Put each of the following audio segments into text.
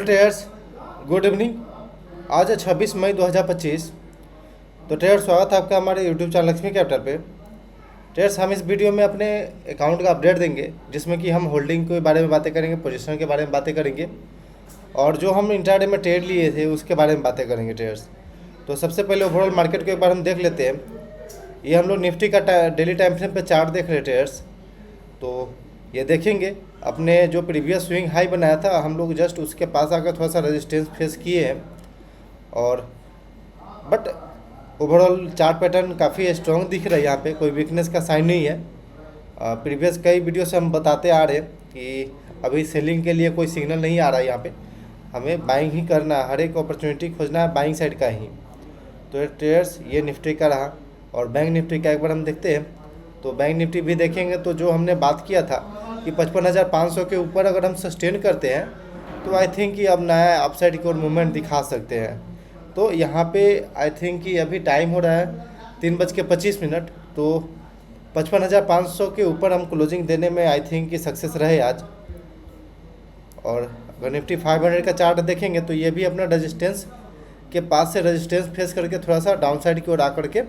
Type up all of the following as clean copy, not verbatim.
Traders, good evening. आज है 26 मई 2025। तो ट्रेडर्स, स्वागत है आपका हमारे यूट्यूब चैनल लक्ष्मी कैपिटल पे। ट्रेडर्स, हम इस वीडियो में अपने अकाउंट का अपडेट देंगे, जिसमें कि हम होल्डिंग के बारे में बातें करेंगे, पोजीशन के बारे में बातें करेंगे और जो हम इंट्राडे में ट्रेड लिए थे उसके बारे में बातें करेंगे। ट्रेडर्स, तो सबसे पहले ओवरऑल मार्केट को एक बार हम देख लेते हैं। ये हम लोग निफ्टी का डेली टाइम फ्रेम पे चार्ट देख रहे हैं ट्रेडर्स। तो ये देखेंगे अपने जो प्रीवियस स्विंग हाई बनाया था, हम लोग जस्ट उसके पास आकर थोड़ा सा रेजिस्टेंस फेस किए हैं और बट ओवरऑल चार्ट पैटर्न काफ़ी स्ट्रॉन्ग दिख रहा है। यहाँ पे कोई वीकनेस का साइन नहीं है। प्रीवियस कई वीडियो से हम बताते आ रहे हैं कि अभी सेलिंग के लिए कोई सिग्नल नहीं आ रहा है। यहाँ पे हमें बाइंग ही करना है, हर एक अपॉर्चुनिटी खोजना है बाइंग साइड का ही। तो ट्रेडर्स, ये निफ्टी का रहा और बैंक निफ्टी का एक बार हम देखते हैं। तो बैंक निफ्टी भी देखेंगे तो जो हमने बात किया था कि 55,500 के ऊपर अगर हम सस्टेन करते हैं तो आई थिंक कि अब नया अपसाइड की ओर मूवमेंट दिखा सकते हैं। तो यहाँ पे आई थिंक कि अभी टाइम हो रहा है 3:25। तो 55,500 के ऊपर हम क्लोजिंग देने में आई थिंक कि सक्सेस रहे आज। और अगर निफ्टी 500 का चार्ट देखेंगे तो ये भी अपना रेजिस्टेंस के पास से रेजिस्टेंस फेस करके थोड़ा सा डाउन साइड की ओर आकर के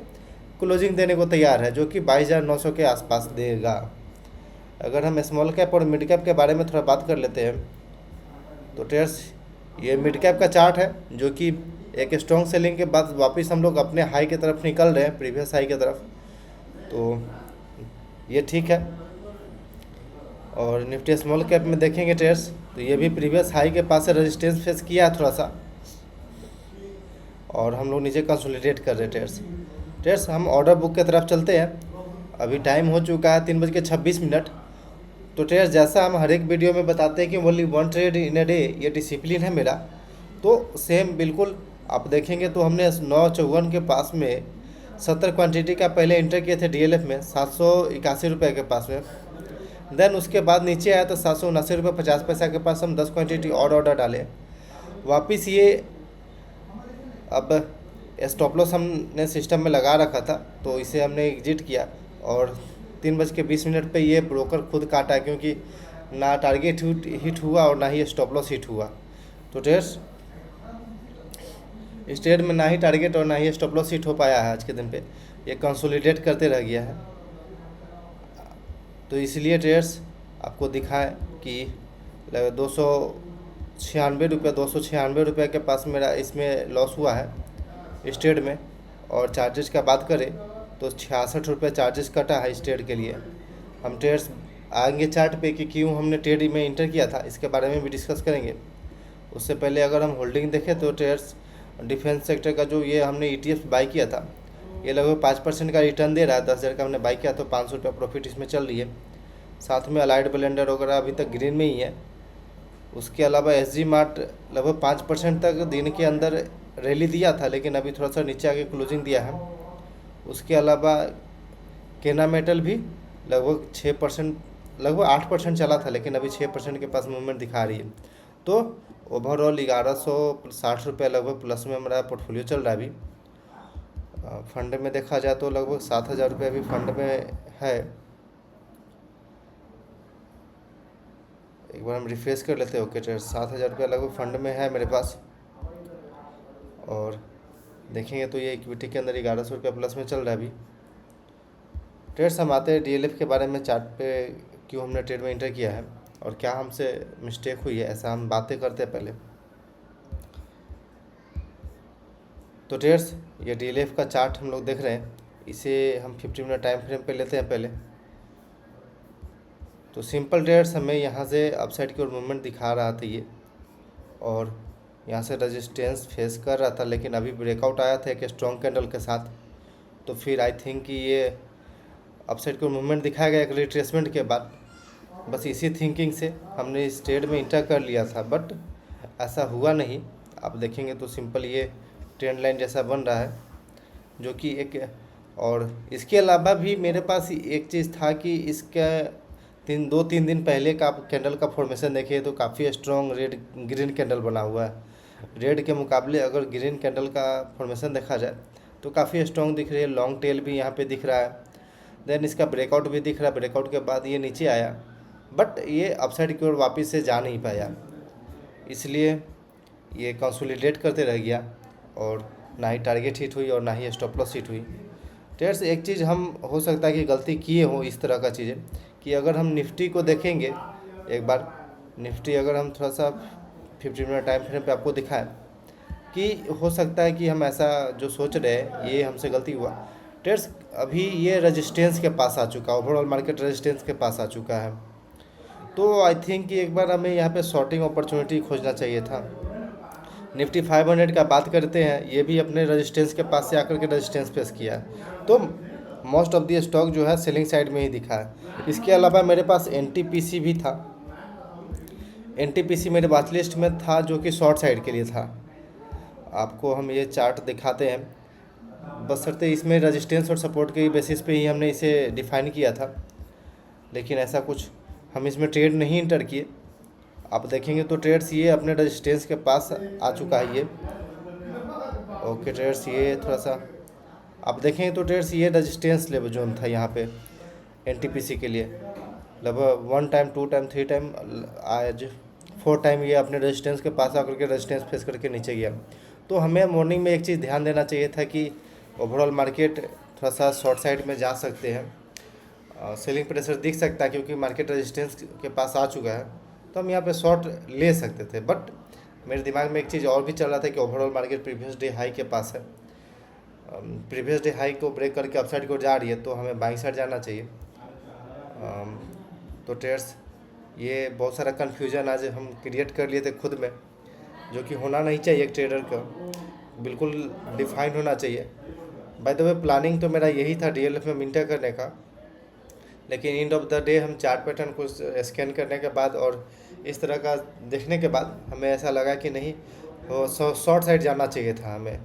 क्लोजिंग देने को तैयार है, जो कि 22,900 के आसपास देगा। अगर हम स्मॉल कैप और मिड कैप के बारे में थोड़ा बात कर लेते हैं तो ट्रेडर्स, ये मिड कैप का चार्ट है जो कि एक स्ट्रॉन्ग सेलिंग के बाद वापस हम लोग अपने हाई की तरफ निकल रहे हैं, प्रीवियस हाई की तरफ। तो ये ठीक है। और निफ्टी स्मॉल कैप में देखेंगे ट्रेडर्स तो ये भी प्रीवियस हाई के पास से रेजिस्टेंस फेस किया है थोड़ा सा और हम लोग नीचे कंसोलिडेट कर रहे हैं। ट्रेडर्स, हम ऑर्डर बुक की तरफ चलते हैं। अभी टाइम हो चुका है 3:26। तो ट्रेडर्स, जैसा हम हर एक वीडियो में बताते हैं कि only 1 trade in a day, ये डिसिप्लिन है मेरा। तो सेम बिल्कुल आप देखेंगे तो हमने 954 के पास में 70 क्वांटिटी का पहले इंटर किए थे डीएलएफ में 781 रुपये के पास में। देन उसके बाद नीचे आया तो 779 रुपये 50 पैसा के पास हम 10 क्वांटिटी और ऑर्डर डाले। वापस ये अब स्टॉप लॉस हमने सिस्टम में लगा रखा था तो इसे हमने एग्जिट किया और 3:20 पे ये ब्रोकर खुद काटा, क्योंकि ना टारगेट हिट हुआ और ना ही स्टॉप लॉस हिट हुआ। तो ट्रेडर्स, इस ट्रेड में ना ही टारगेट और ना ही स्टॉप लॉस हिट हो पाया है आज के दिन पे, ये कंसोलिडेट करते रह गया है। तो इसलिए ट्रेडर्स आपको दिखाएं कि 296 रुपये के पास मेरा इसमें लॉस हुआ है इस ट्रेड में। और चार्जेस का बात करें तो 66 रुपये चार्जेस कटा है इस ट्रेड के लिए। हम ट्रेड्स आएंगे चार्ट पे कि क्यों हमने ट्रेड में इंटर किया था, इसके बारे में भी डिस्कस करेंगे। उससे पहले अगर हम होल्डिंग देखें तो ट्रेड्स, डिफेंस सेक्टर का जो ये हमने ETF बाई किया था, ये लगभग 5% का रिटर्न दे रहा है। 10,000 का हमने बाई किया तो 500 रुपये प्रॉफिट इसमें चल रही है। साथ में अलाइड ब्लेंडर वगैरह अभी तक ग्रीन में ही है। उसके अलावा SG मार्ट लगभग 5% तक दिन के अंदर रैली दिया था, लेकिन अभी थोड़ा सा नीचे आके क्लोजिंग दिया है। उसके अलावा केना मेटल भी लगभग 6%, लगभग 8% चला था, लेकिन अभी 6% के पास मूवमेंट दिखा रही है। तो ओवरऑल 1160 रुपये लगभग प्लस में हमारा पोर्टफोलियो चल रहा है। अभी फंड में देखा जाए तो लगभग 7,000 रुपये अभी फंड में है। एक बार हम रिफ्रेश कर लेते हैं। ओके ट्रेडर्स, 7,000 रुपये लगभग फंड में है मेरे पास। और देखेंगे तो ये इक्विटी के अंदर 1100 रुपये प्लस में चल रहा है अभी। ट्रेड्स, हम आते हैं DLF के बारे में, चार्ट पे क्यों हमने ट्रेड में इंटर किया है और क्या हमसे मिस्टेक हुई है, ऐसा हम बातें करते हैं पहले। तो ट्रेड्स, ये DLF का चार्ट हम लोग देख रहे हैं, इसे हम 50 मिनट टाइम फ्रेम पे लेते हैं पहले। तो सिंपल ट्रेड्स, हमें यहाँ से अपसाइड की ओर मूवमेंट दिखा रहा था ये, और यहाँ से रेजिस्टेंस फेस कर रहा था, लेकिन अभी ब्रेकआउट आया था एक स्ट्रॉन्ग कैंडल के साथ। तो फिर आई थिंक कि ये अपसाइड को मूवमेंट दिखाया गया एक रिट्रेसमेंट के बाद। बस इसी थिंकिंग से हमने इस ट्रेड में इंटर कर लिया था, बट ऐसा हुआ नहीं। आप देखेंगे तो सिंपल ये ट्रेंड लाइन जैसा बन रहा है, जो कि एक, और इसके अलावा भी मेरे पास एक चीज़ था कि इसका 2-3 दिन पहले का आप कैंडल का फॉर्मेशन देखिए तो काफ़ी स्ट्रॉन्ग रेड ग्रीन कैंडल बना हुआ है। रेड के मुकाबले अगर ग्रीन कैंडल का फॉर्मेशन देखा जाए तो काफ़ी स्ट्रॉन्ग दिख रही है। लॉन्ग टेल भी यहाँ पे दिख रहा है। देन इसका ब्रेकआउट भी दिख रहा है। ब्रेकआउट के बाद ये नीचे आया, बट ये अपसाइड की ओर वापस से जा नहीं पाया। इसलिए ये कंसोलिडेट करते रह गया और ना ही टारगेट हिट हुई और ना ही स्टॉप लॉस हिट हुई। ट्रेड्स एक चीज़ हम हो सकता है कि गलती किए हों इस तरह का चीज़ें कि अगर हम निफ्टी को देखेंगे एक बार, निफ्टी अगर हम थोड़ा सा 15 मिनट टाइम फ्रेम पे आपको दिखाएं कि हो सकता है कि हम ऐसा जो सोच रहे हैं ये हमसे गलती हुआ। ट्रेड्स अभी ये रेजिस्टेंस के पास आ चुका है, ओवरऑल मार्केट रेजिस्टेंस के पास आ चुका है। तो आई थिंक कि एक बार हमें यहाँ पे शॉर्टिंग अपॉर्चुनिटी खोजना चाहिए था। निफ्टी 500 का बात करते हैं, ये भी अपने रेजिस्टेंस के पास से आकर के रेजिस्टेंस फेस किया है। तो मोस्ट ऑफ दी स्टॉक जो है सेलिंग साइड में ही दिखा है। इसके अलावा मेरे पास एनटीपीसी भी था। एनटीपीसी मेरे वॉच लिस्ट में था जो कि शॉर्ट साइड के लिए था। आपको हम ये चार्ट दिखाते हैं, बशर्ते इसमें रेजिस्टेंस और सपोर्ट के बेसिस पे ही हमने इसे डिफाइन किया था, लेकिन ऐसा कुछ हम इसमें ट्रेड नहीं इंटर किए। आप देखेंगे तो ट्रेड्स ये अपने रेजिस्टेंस के पास आ चुका है ये। ओके ट्रेड्स ये थोड़ा सा आप देखेंगे तो ट्रेड्स ये रेजिस्टेंस लेवल जोन था यहाँ पे एनटीपीसी के लिए। लगभग 1 टाइम 2 टाइम 3 टाइम आज 4 टाइम ये अपने रेजिस्टेंस के पास आकर के रेजिस्टेंस फेस करके नीचे गया। तो हमें मॉर्निंग में एक चीज़ ध्यान देना चाहिए था कि ओवरऑल मार्केट थोड़ा सा शॉर्ट साइड में जा सकते हैं, सेलिंग प्रेशर दिख सकता है क्योंकि मार्केट रेजिस्टेंस के पास आ चुका है, तो हम यहाँ पे शॉर्ट ले सकते थे। बट मेरे दिमाग में एक चीज़ और भी चल रहा था कि overall market previous day high के पास है, प्रीवियस डे हाई को ब्रेक करके अपसाइड को जा रही है, तो हमें बाइंग साइड जाना चाहिए। तो ट्रेड्स ये बहुत सारा कन्फ्यूजन आज हम क्रिएट कर लिए थे खुद में, जो कि होना नहीं चाहिए। एक ट्रेडर का बिल्कुल डिफाइंड होना चाहिए। बाय द वे प्लानिंग तो मेरा यही था डीएलएफ में मिंटर करने का, लेकिन एंड ऑफ द डे हम चार्ट पैटर्न को स्कैन करने के बाद और इस तरह का देखने के बाद हमें ऐसा लगा कि नहीं, शॉर्ट साइड जाना चाहिए था हमें,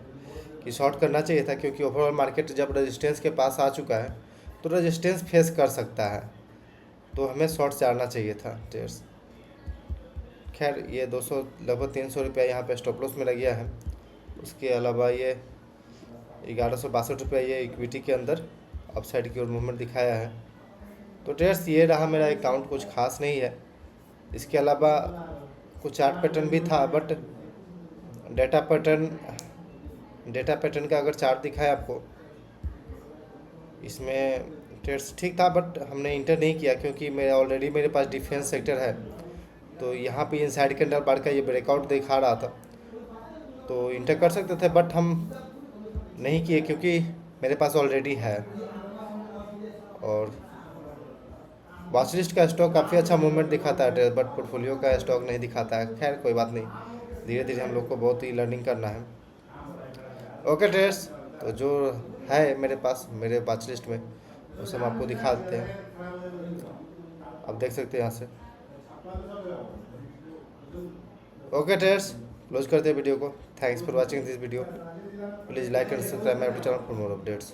कि शॉर्ट करना चाहिए था, क्योंकि ओवरऑल मार्केट जब रेजिस्टेंस के पास आ चुका है तो रेजिस्टेंस फेस कर सकता है, तो हमें शॉर्ट जाना चाहिए था ट्रेड्स। खैर ये 200 लगभग 300 रुपया यहाँ पे स्टॉप लॉस में लग गया है। उसके अलावा ये 1162 रुपया ये इक्विटी के अंदर अपसाइड की ओर मूवमेंट दिखाया है। तो ट्रेड्स ये रहा मेरा अकाउंट, कुछ खास नहीं है। इसके अलावा कुछ चार्ट पैटर्न भी था, बट डेटा पैटर्न का अगर चार्ट दिखाया आपको, इसमें ट्रेड्स ठीक था, बट हमने इंटर नहीं किया क्योंकि ऑलरेडी मेरे पास डिफेंस सेक्टर है। तो यहाँ पे इनसाइड कैंडल बार का ये ब्रेकआउट दिखा रहा था, तो इंटर कर सकते थे, बट हम नहीं किए क्योंकि मेरे पास ऑलरेडी है। और वॉच लिस्ट का स्टॉक काफ़ी अच्छा मूवमेंट दिखाता है, बट पोर्टफोलियो का स्टॉक नहीं दिखाता है। खैर कोई बात नहीं, धीरे धीरे हम लोग को बहुत ही लर्निंग करना है। ओके ट्रेड्स, तो जो है मेरे पास मेरे वॉच लिस्ट में उसे हम आपको दिखा देते हैं। आप देख सकते हैं यहाँ से। ओके ट्रेड्स, क्लोज करते हैं वीडियो को। Thanks for watching this video. Please like and subscribe my channel for more updates.